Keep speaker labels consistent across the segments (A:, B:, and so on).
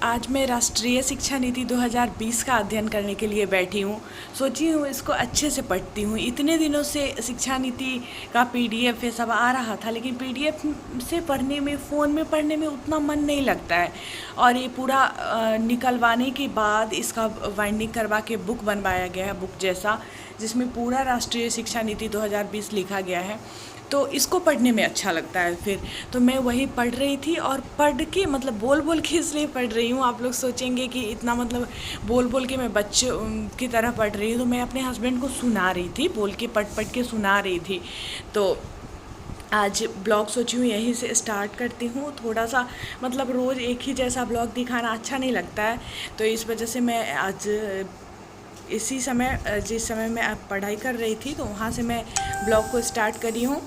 A: आज मैं राष्ट्रीय शिक्षा नीति 2020 का अध्ययन करने के लिए बैठी हूँ। सोची हूँ इसको अच्छे से पढ़ती हूँ। इतने दिनों से शिक्षा नीति का पीडीएफ ये सब आ रहा था, लेकिन पीडीएफ से पढ़ने में, फ़ोन में पढ़ने में उतना मन नहीं लगता है। और ये पूरा निकलवाने के बाद इसका बाइंडिंग करवा के बुक बनवाया गया है, बुक जैसा, जिसमें पूरा राष्ट्रीय शिक्षा नीति 2020 लिखा गया है। तो इसको पढ़ने में अच्छा लगता है। फिर तो मैं वही पढ़ रही थी, और पढ़ के मतलब बोल बोल के इसलिए पढ़ रही हूँ। आप लोग सोचेंगे कि इतना मतलब बोल बोल के मैं बच्चों की तरह पढ़ रही हूँ, तो मैं अपने हस्बैंड को सुना रही थी, बोल के पढ़ पढ़ के सुना रही थी। तो आज ब्लॉग सोची हूँ यहीं से स्टार्ट करती हूँ। थोड़ा सा मतलब रोज़ एक ही जैसा ब्लॉग दिखाना अच्छा नहीं लगता है, तो इस वजह से मैं आज इसी समय, जिस समय मैं पढ़ाई कर रही थी, तो वहाँ से मैं ब्लॉग को स्टार्ट करी हूँ।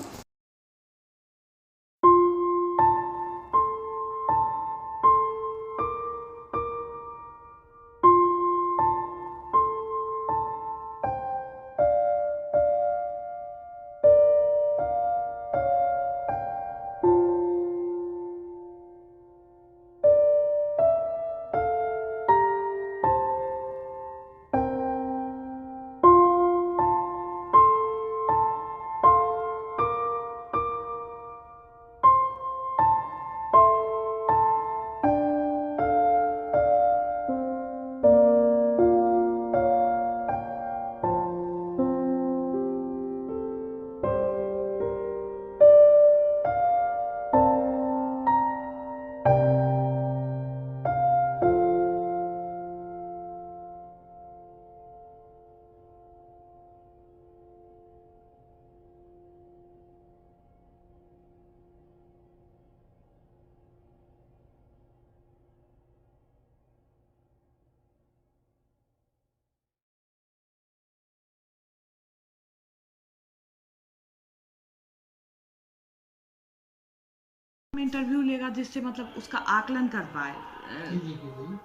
A: इंटरव्यू लेगा जिससे मतलब उसका आकलन कर पाए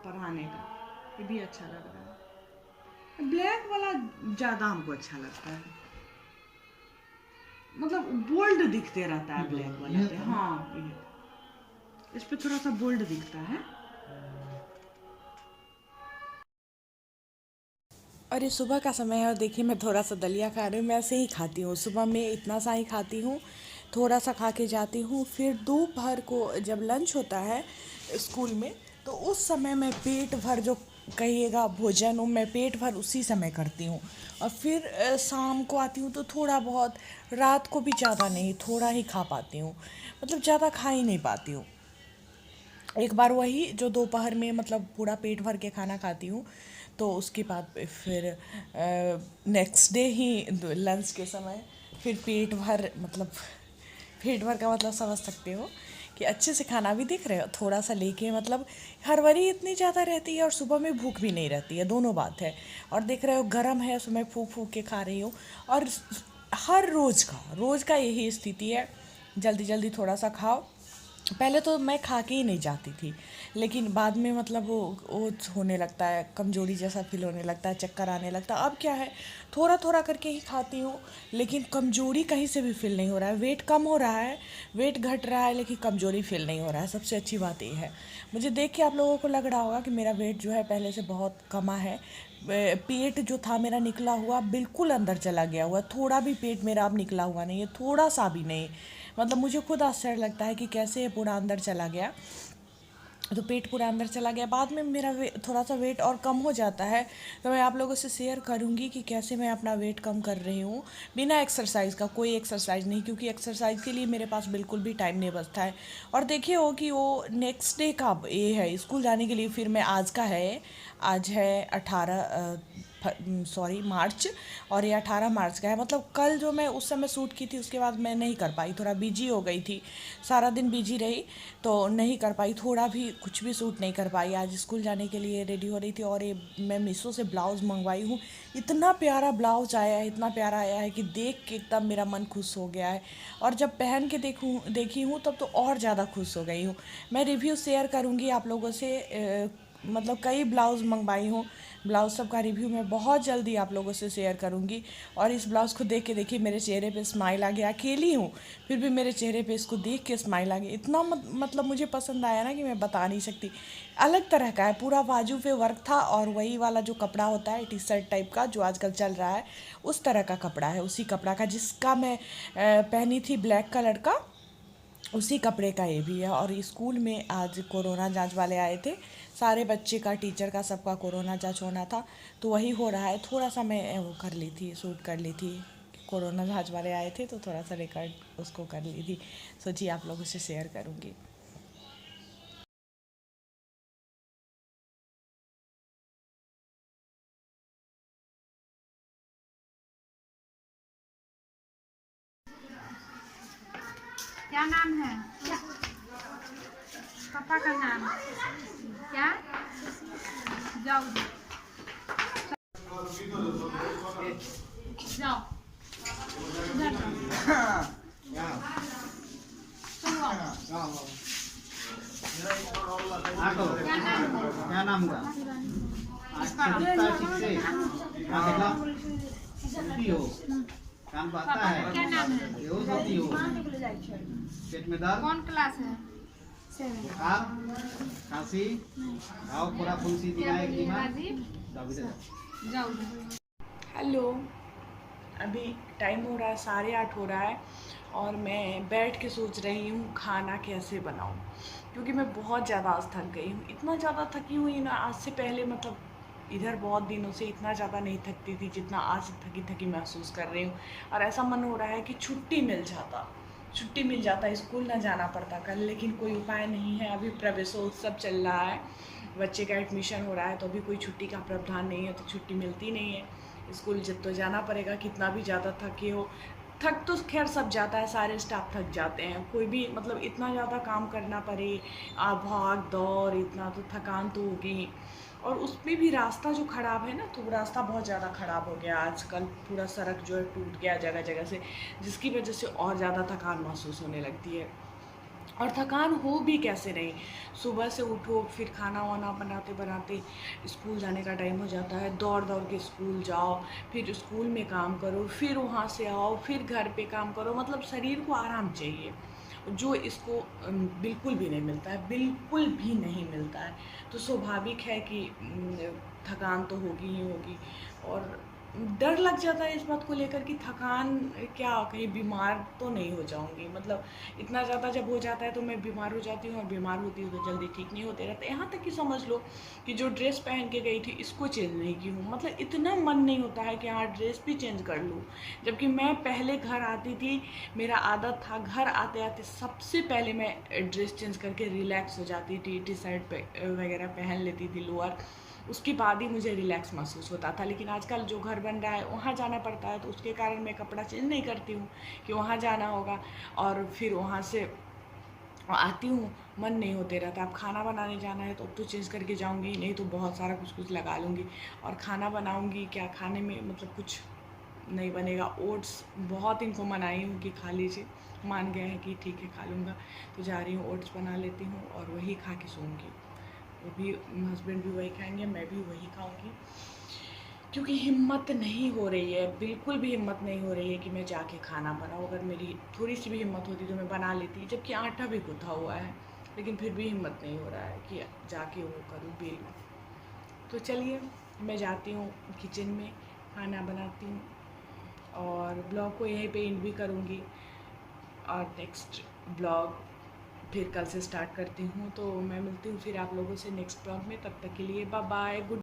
A: पढ़ाने का। ये भी अच्छा लग रहा है। ब्लैक वाला ज़्यादा हमको अच्छा लगता है, मतलब बोल्ड दिखते रहता है ब्लैक वाला पे। हाँ, इस पे थोड़ा सा बोल्ड दिखता है। और ये सुबह का समय है, और देखिए मैं थोड़ा सा दलिया खा रही हूँ। मैं ऐसे ही खाती हूँ, सुबह में इतना सा ही खाती हूँ, थोड़ा सा खा के जाती हूँ। फिर दोपहर को जब लंच होता है स्कूल में, तो उस समय मैं पेट भर, जो कहिएगा भोजन हो, मैं पेट भर उसी समय करती हूँ। और फिर शाम को आती हूँ तो थोड़ा बहुत, रात को भी ज़्यादा नहीं, थोड़ा ही खा पाती हूँ, मतलब ज़्यादा खा ही नहीं पाती हूँ। एक बार वही जो दोपहर में मतलब पूरा पेट भर के खाना खाती हूँ, तो उसके बाद फिर नेक्स्ट डे ही लंच के समय फिर पेट भर, मतलब पेट भर का मतलब समझ सकते हो कि अच्छे से खाना भी दिख रहे हो, थोड़ा सा लेके, मतलब हरवरी इतनी ज़्यादा रहती है और सुबह में भूख भी नहीं रहती है, दोनों बात है। और देख रहे हो गरम है, उसमें फूक फूक के खा रही हूँ। और हर रोज़ का यही स्थिति है, जल्दी जल्दी थोड़ा सा खाओ। पहले तो मैं खा के ही नहीं जाती थी, लेकिन बाद में मतलब वो होने लगता है, कमजोरी जैसा फील होने लगता है, चक्कर आने लगता है। अब क्या है, थोड़ा थोड़ा करके ही खाती हूँ, लेकिन कमजोरी कहीं से भी फील नहीं हो रहा है। वेट कम हो रहा है, वेट घट रहा है, लेकिन कमजोरी फील नहीं हो रहा है। सबसे अच्छी बात ये है। मुझे देख के आप लोगों को लग रहा होगा कि मेरा वेट जो है पहले से बहुत कमा है। पेट जो था मेरा निकला हुआ, बिल्कुल अंदर चला गया हुआ, थोड़ा भी पेट मेरा अब निकला हुआ नहीं है, थोड़ा सा भी नहीं। मतलब मुझे खुद आश्चर्य लगता है कि कैसे ये पूरा अंदर चला गया। तो पेट पूरा अंदर चला गया, बाद में मेरा थोड़ा सा वेट और कम हो जाता है। तो मैं आप लोगों से शेयर करूंगी कि कैसे मैं अपना वेट कम कर रही हूँ, बिना एक्सरसाइज का। कोई एक्सरसाइज नहीं, क्योंकि एक्सरसाइज के लिए मेरे पास बिल्कुल भी टाइम नहीं बचता है। और देखिए हो कि वो नेक्स्ट डे का ये है स्कूल जाने के लिए। फिर मैं आज का है, आज है 18 मार्च, और ये 18 मार्च का है। मतलब कल जो मैं उस समय शूट की थी, उसके बाद मैं नहीं कर पाई, थोड़ा बिजी हो गई थी, सारा दिन बिजी रही, तो नहीं कर पाई, थोड़ा भी कुछ भी शूट नहीं कर पाई। आज स्कूल जाने के लिए रेडी हो रही थी, और ये मैं मीशो से ब्लाउज़ मंगवाई हूँ। इतना प्यारा ब्लाउज आया है, इतना प्यारा आया है कि देख के एकदम मेरा मन खुश हो गया है। और जब पहन के देखी हूँ तब तो और ज़्यादा खुश हो गई हूँ। मैं रिव्यू शेयर करूँगी आप लोगों से मतलब कई ब्लाउज़ मंगवाई हूँ। ब्लाउज़ सब का रिव्यू मैं बहुत जल्दी आप लोगों से शेयर करूँगी। और इस ब्लाउज़ को देख के देखिए मेरे चेहरे पे स्माइल आ गया। अकेली हूँ फिर भी मेरे चेहरे पे इसको देख के स्माइल आ गई। इतना मतलब मुझे पसंद आया ना कि मैं बता नहीं सकती। अलग तरह का है, पूरा बाजू पे वर्क था और वही वाला जो कपड़ा होता है टी शर्ट टाइप का जो आजकल चल रहा है, उस तरह का कपड़ा है, उसी कपड़ा का जिसका मैं पहनी थी ब्लैक कलर का, उसी कपड़े का ये भी है। और स्कूल में आज कोरोना जांच वाले आए थे, सारे बच्चे का, टीचर का, सबका कोरोना जांच होना था, तो वही हो रहा है। थोड़ा सा मैं वो कर ली थी, शूट कर ली थी। कोरोना जांच वाले आए थे तो थोड़ा सा रिकॉर्ड उसको कर ली थी, सोची आप लोगों से शेयर करूँगी।
B: क्या नाम है? पापा का नाम क्या? जाओ जाओ इधर जाओ। तुम आओ। क्या नाम है?
C: क्या नाम हुआ?
B: इसका
C: ठीक से क्या देखला? उल्टी हो, कान
B: पापा
C: बहता
B: का
C: है,
B: क्या नाम है?
C: बेहोश होती हो, पेट में दर्द,
B: कौन क्लास है?
C: बुखार, खांसी, घाव पूरा फुंसी
B: क्या
C: दिया एक
B: बोलिए
C: दिमाग,
B: राजीव?
C: जाओ इधर।
B: जाओ
A: हेलो, अभी टाइम हो रहा है 8:30 हो रहा है और मैं बैठ के सोच रही हूँ खाना कैसे बनाऊँ, क्योंकि मैं बहुत ज़्यादा आज थक गई हूँ। इतना ज़्यादा थकी हुई ना, आज से पहले मतलब इधर बहुत दिनों से इतना ज़्यादा नहीं थकती थी जितना आज थकी थकी महसूस कर रही हूँ। और ऐसा मन हो रहा है कि छुट्टी मिल जाता, स्कूल ना जाना पड़ता कल, लेकिन कोई उपाय नहीं है। अभी प्रवेशोत्सव चल रहा है, बच्चे का एडमिशन हो रहा है, तो अभी कोई छुट्टी का प्रावधान नहीं है, तो छुट्टी मिलती नहीं है। स्कूल जब तो जाना पड़ेगा, कितना भी ज़्यादा थके हो। थक तो खैर सब जाता है, सारे स्टाफ थक जाते हैं, कोई भी मतलब इतना ज़्यादा काम करना पड़े, भाग दौड़, इतना तो थकान तो होगी ही। और उसमें भी रास्ता जो ख़राब है ना, तो रास्ता बहुत ज़्यादा ख़राब हो गया आजकल, पूरा सड़क जो है टूट गया जगह जगह से, जिसकी वजह से और ज़्यादा थकान महसूस होने लगती है। और थकान हो भी कैसे नहीं, सुबह से उठो, फिर खाना वाना बनाते बनाते स्कूल जाने का टाइम हो जाता है, दौड़ दौड़ के स्कूल जाओ, फिर स्कूल में काम करो, फिर वहाँ से आओ, फिर घर पे काम करो, मतलब शरीर को आराम चाहिए, जो इसको बिल्कुल भी नहीं मिलता है, बिल्कुल भी नहीं मिलता है। तो स्वाभाविक है कि थकान तो होगी ही होगी। और डर लग जाता है इस बात को लेकर कि थकान क्या, कहीं बीमार तो नहीं हो जाऊंगी। मतलब इतना ज़्यादा जब हो जाता है तो मैं बीमार हो जाती हूँ, और बीमार होती हूँ तो जल्दी ठीक नहीं होते रहते। यहाँ तक कि समझ लो कि जो ड्रेस पहन के गई थी इसको चेंज नहीं की हूँ, मतलब इतना मन नहीं होता है कि हाँ ड्रेस भी चेंज कर लूँ। जबकि मैं पहले घर आती थी, मेरा आदत था घर आते आते सबसे पहले मैं ड्रेस चेंज करके रिलैक्स हो जाती थी, टी शर्ट वगैरह पहन लेती थी, लोअर, उसके बाद ही मुझे रिलैक्स महसूस होता था। लेकिन आजकल जो घर बन रहा है वहाँ जाना पड़ता है, तो उसके कारण मैं कपड़ा चेंज नहीं करती हूँ कि वहाँ जाना होगा, और फिर वहाँ से आती हूँ, मन नहीं होते रहता। अब खाना बनाने जाना है तो अब तो चेंज करके जाऊँगी, नहीं तो बहुत सारा कुछ कुछ लगा लूँगी। और खाना बनाऊँगी क्या, खाने में मतलब कुछ नहीं बनेगा। ओट्स बहुत इनको मनाई हूँ कि खा लीजिए, मान गए हैं कि ठीक है खा लूँगा, तो जा रही हूँ ओट्स बना लेती हूँ और वही खा के सोऊंगी। वो भी हस्बैंड भी वही खाएंगे, मैं भी वही खाऊंगी, क्योंकि हिम्मत नहीं हो रही है, बिल्कुल भी हिम्मत नहीं हो रही है कि मैं जाके खाना बनाऊँ। अगर मेरी थोड़ी सी भी हिम्मत होती तो मैं बना लेती, जबकि आटा भी गूँथा हुआ है, लेकिन फिर भी हिम्मत नहीं हो रहा है कि जाके वो करूँ, बेलूँ। तो चलिए मैं जाती हूँ किचन में, खाना बनाती हूँ, और ब्लॉग को यहीं पे एंड भी करूँगी। और नेक्स्ट ब्लॉग फिर कल से स्टार्ट करती हूँ, तो मैं मिलती हूँ फिर आप लोगों से नेक्स्ट ब्लॉग में। तब तक के लिए बाय बाय, गुड